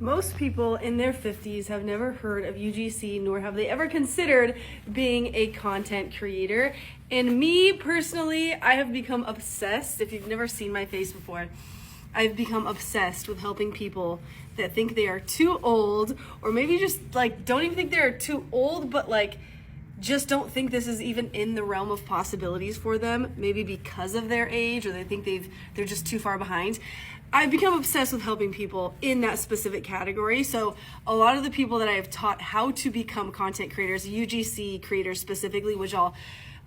Most people in their 50s have never heard of UGC, nor have they ever considered being a content creator. And me personally, I have become obsessed. If you've never seen my face before, I've become obsessed with helping people that think they are too old, or maybe just like don't even think they're too old, but like just don't think this is even in the realm of possibilities for them, maybe because of their age, or they think they're just too far behind. I've become obsessed with helping people in that specific category. So a lot of the people that I have taught how to become content creators, UGC creators specifically, which I'll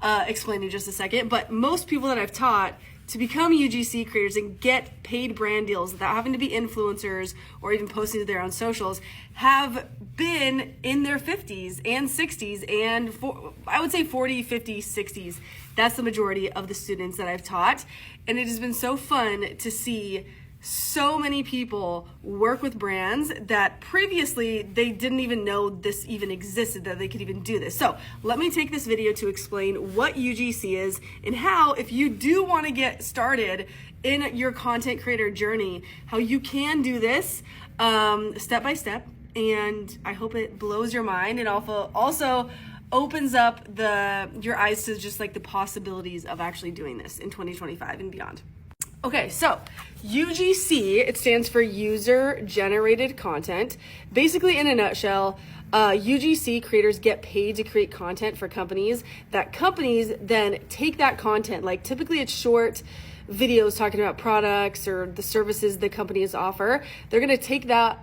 explain in just a second, but most people that I've taught to become UGC creators and get paid brand deals without having to be influencers or even posting to their own socials have been in their 50s and 60s and I would say 40, 50, 60s. That's the majority of the students that I've taught. And it has been so fun to see so many people work with brands that previously they didn't even know this even existed, that they could even do this. So let me take this video to explain what UGC is and how, if you do want to get started in your content creator journey, how you can do this step by step. And I hope it blows your mind and also opens up your eyes to just like the possibilities of actually doing this in 2025 and beyond. Okay, so UGC, it stands for User Generated Content. Basically, in a nutshell, UGC creators get paid to create content for companies. That companies then take that content, like typically it's short videos talking about products or the services the companies offer. They're gonna take that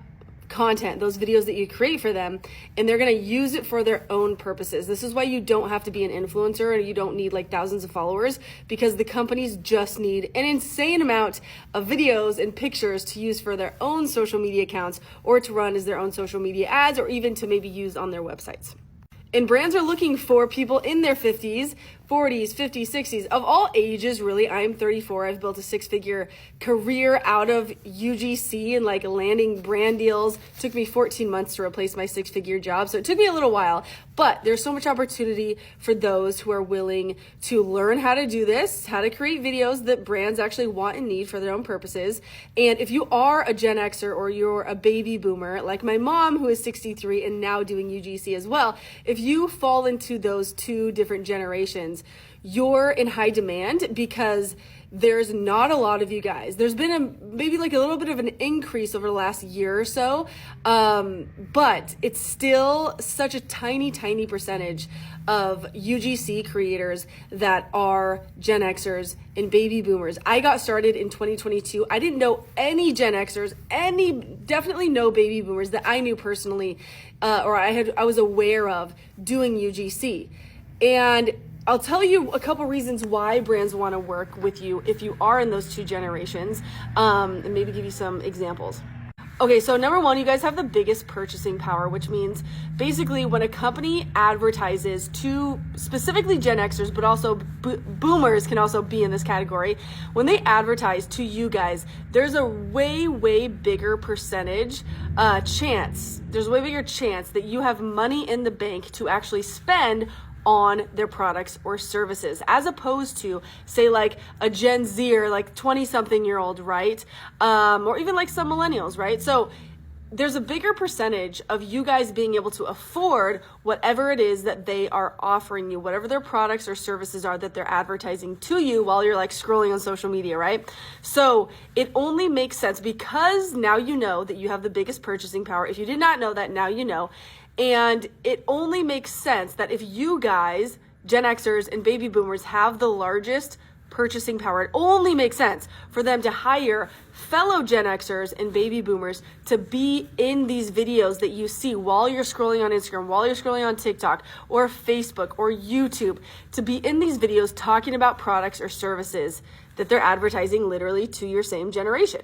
content, those videos that you create for them, and they're going to use it for their own purposes. This is why you don't have to be an influencer and you don't need like thousands of followers, because the companies just need an insane amount of videos and pictures to use for their own social media accounts, or to run as their own social media ads, or even to maybe use on their websites. And brands are looking for people in their 50s, 40s, 50s, 60s, of all ages, really. I'm 34. I've built a 6-figure career out of UGC and like landing brand deals. It took me 14 months to replace my 6-figure job. So it took me a little while, but there's so much opportunity for those who are willing to learn how to do this, how to create videos that brands actually want and need for their own purposes. And if you are a Gen Xer or you're a baby boomer, like my mom, who is 63 and now doing UGC as well, if you fall into those two different generations, you're in high demand because there's not a lot of you guys. There's been maybe like a little bit of an increase over the last year or so, but it's still such a tiny percentage of UGC creators that are Gen Xers and baby boomers. I got started in 2022. I didn't know any Gen Xers, definitely no baby boomers that I knew personally, or I was aware of doing UGC. And I'll tell you a couple reasons why brands want to work with you if you are in those two generations, and maybe give you some examples. Okay, so number one, you guys have the biggest purchasing power, which means basically when a company advertises to specifically Gen Xers, but also boomers can also be in this category. When they advertise to you guys, there's a way bigger percentage chance. There's a way bigger chance that you have money in the bank to actually spend on their products or services, as opposed to say like a Gen Z or like 20-something-year-old, right? Or even like some millennials, right? So there's a bigger percentage of you guys being able to afford whatever it is that they are offering you, whatever their products or services are that they're advertising to you while you're like scrolling on social media, right? So it only makes sense because now you know that you have the biggest purchasing power. If you did not know that, now you know. And it only makes sense that if you guys, Gen Xers and baby boomers, have the largest purchasing power, it only makes sense for them to hire fellow Gen Xers and baby boomers to be in these videos that you see while you're scrolling on Instagram, while you're scrolling on TikTok or Facebook or YouTube, to be in these videos talking about products or services that they're advertising literally to your same generation.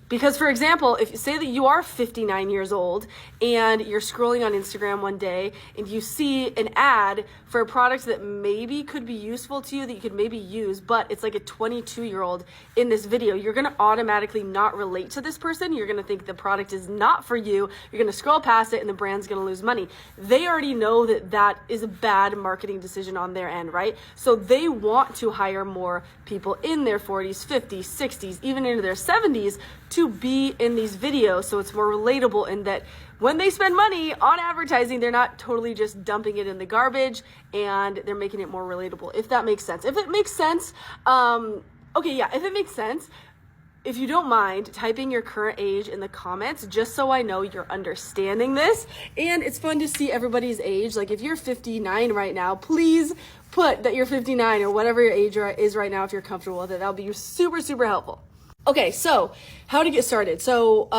Because, for example, if you say that you are 59 years old and you're scrolling on Instagram one day and you see an ad for a product that maybe could be useful to you, that you could maybe use, but it's like a 22-year-old in this video, you're going to automatically not relate to this person. You're going to think the product is not for you. You're going to scroll past it and the brand's going to lose money. They already know that that is a bad marketing decision on their end, right? So they want to hire more people in their 40s, 50s, 60s, even into their 70s to be in these videos, so it's more relatable in that when they spend money on advertising, they're not totally just dumping it in the garbage, and they're making it more relatable, if that makes sense. If it makes sense, if it makes sense, if you don't mind typing your current age in the comments, just so I know you're understanding this. And it's fun to see everybody's age. Like if you're 59 right now, please put that you're 59 or whatever your age is right now if you're comfortable with it. That'll be super, super helpful. Okay, so how to get started. So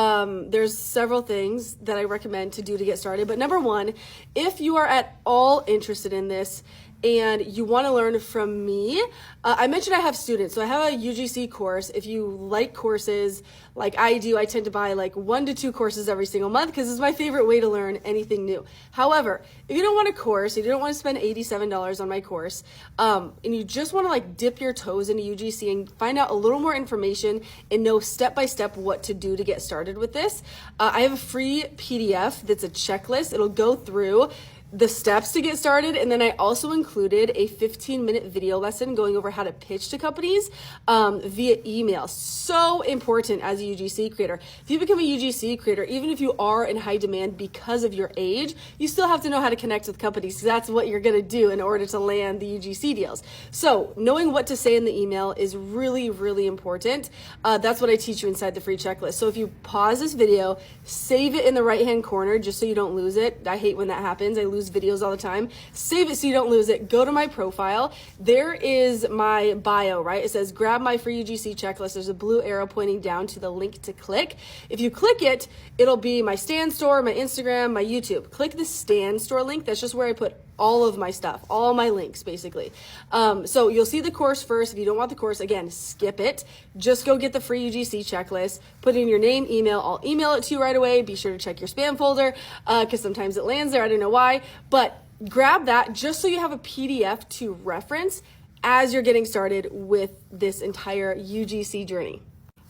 there's several things that I recommend to do to get started. But number one, if you are at all interested in this and you want to learn from me, I mentioned I have students. So I have a UGC course. If you like courses like I do, I tend to buy like 1 to 2 courses every single month because it's my favorite way to learn anything new. However, if you don't want a course, if you don't want to spend $87 on my course, and you just want to like dip your toes into UGC and find out a little more information and know step-by-step what to do to get started with this, I have a free PDF that's a checklist. It'll go through the steps to get started, and then I also included a 15-minute video lesson going over how to pitch to companies via email. So important as a UGC creator. If you become a UGC creator, even if you are in high demand because of your age, you still have to know how to connect with companies because that's what you're going to do in order to land the UGC deals. So knowing what to say in the email is really, really important. That's what I teach you inside the free checklist. So if you pause this video, save it in the right-hand corner just so you don't lose it. I hate when that happens. I lose videos all the time. Save it so you don't lose it. Go to my profile. There is my bio, right? It says grab my free UGC checklist. There's a blue arrow pointing down to the link to click. If you click it, it'll be my Stan Store, my Instagram, my YouTube. Click the Stan Store link. That's just where I put all of my stuff, all my links basically. So you'll see the course first. If you don't want the course, again, skip it. Just go get the free UGC checklist, put in your name, email. I'll email it to you right away. Be sure to check your spam folder because sometimes it lands there. I don't know why, but grab that just so you have a PDF to reference as you're getting started with this entire UGC journey.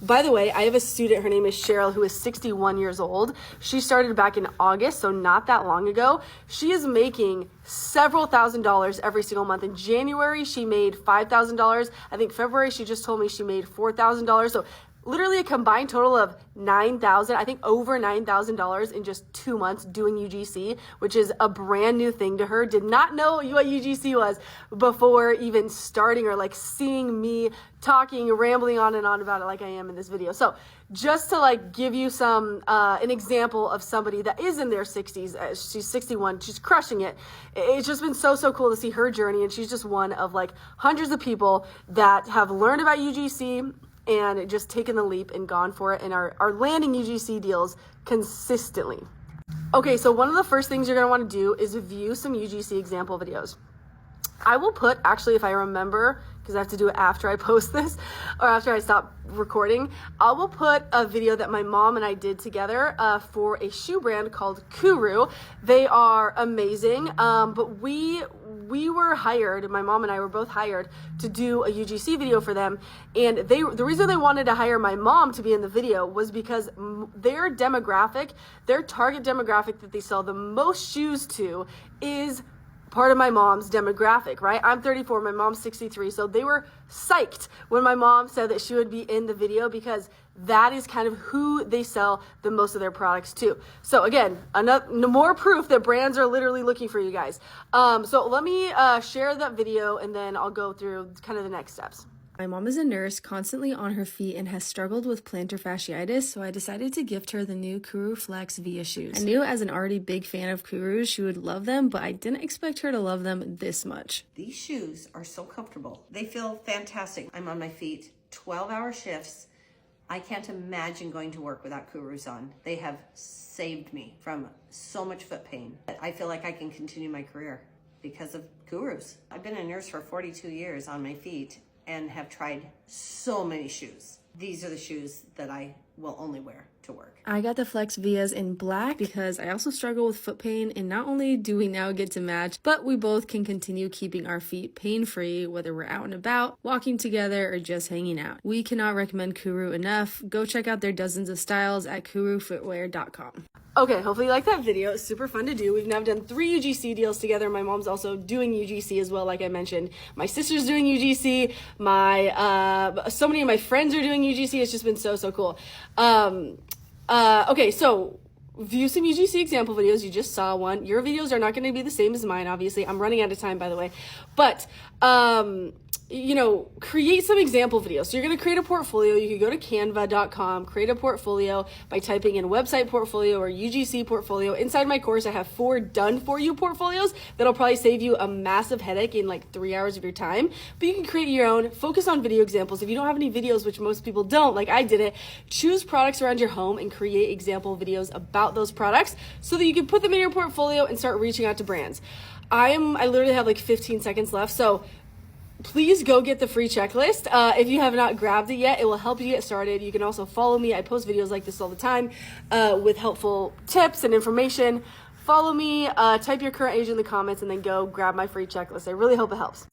By the way, I have a student, her name is Cheryl, who is 61 years old. She started back in August, so not that long ago. She is making several $1,000s every single month. In January, she made $5,000. I think February, she just told me she made $4,000. So literally a combined total of $9,000, I think over $9,000 in just 2 months doing UGC, which is a brand new thing to her. Did not know what UGC was before even starting or like seeing me talking, rambling on and on about it like I am in this video. So just to like give you some, an example of somebody that is in their 60s, she's 61, she's crushing it. It's just been so cool to see her journey. And she's just one of like hundreds of people that have learned about UGC and just taken the leap and gone for it and are landing UGC deals consistently. Okay, so one of the first things you're gonna wanna do is view some UGC example videos. I will put, actually, if I remember, because I have to do it after I post this or after I stop recording, I will put a video that my mom and I did together for a shoe brand called Kuru. They are amazing, but we were hired, my mom and I were both hired to do a UGC video for them. And the reason they wanted to hire my mom to be in the video was because their demographic, their target demographic that they sell the most shoes to is part of my mom's demographic, right? I'm 34, my mom's 63. So they were psyched when my mom said that she would be in the video because that is kind of who they sell the most of their products to. So again, more proof that brands are literally looking for you guys. So let me share that video and then I'll go through kind of the next steps. My mom is a nurse, constantly on her feet, and has struggled with plantar fasciitis, so I decided to gift her the new Kuru Flex Via shoes. I knew as an already big fan of Kurus, she would love them, but I didn't expect her to love them this much. These shoes are so comfortable. They feel fantastic. I'm on my feet, 12-hour shifts. I can't imagine going to work without Kurus on. They have saved me from so much foot pain. I feel like I can continue my career because of Kurus. I've been a nurse for 42 years on my feet and have tried so many shoes. These are the shoes that I will only wear to work. I got the Flex Vias in black because I also struggle with foot pain, and not only do we now get to match, but we both can continue keeping our feet pain-free whether we're out and about, walking together, or just hanging out. We cannot recommend Kuru enough. Go check out their dozens of styles at kurufootwear.com. Okay, hopefully you like that video. It's super fun to do. We've now done 3 UGC deals together. My mom's also doing UGC as well, like I mentioned. My sister's doing UGC. So many of my friends are doing UGC. It's just been so cool. Okay, so view some UGC example videos. You just saw one. Your videos are not going to be the same as mine, obviously. I'm running out of time, by the way. But, you know, create some example videos. So you're going to create a portfolio. You could go to canva.com, create a portfolio by typing in website portfolio or UGC portfolio. Inside my course, I have 4 done for you portfolios that'll probably save you a massive headache in like 3 hours of your time. But you can create your own, focus on video examples. If you don't have any videos, which most people don't, like I did it, choose products around your home and create example videos about those products so that you can put them in your portfolio and start reaching out to brands. I literally have like 15 seconds left. So please go get the free checklist. If you have not grabbed it yet, it will help you get started. You can also follow me. I post videos like this all the time with helpful tips and information. Follow me, type your current age in the comments, and then go grab my free checklist. I really hope it helps.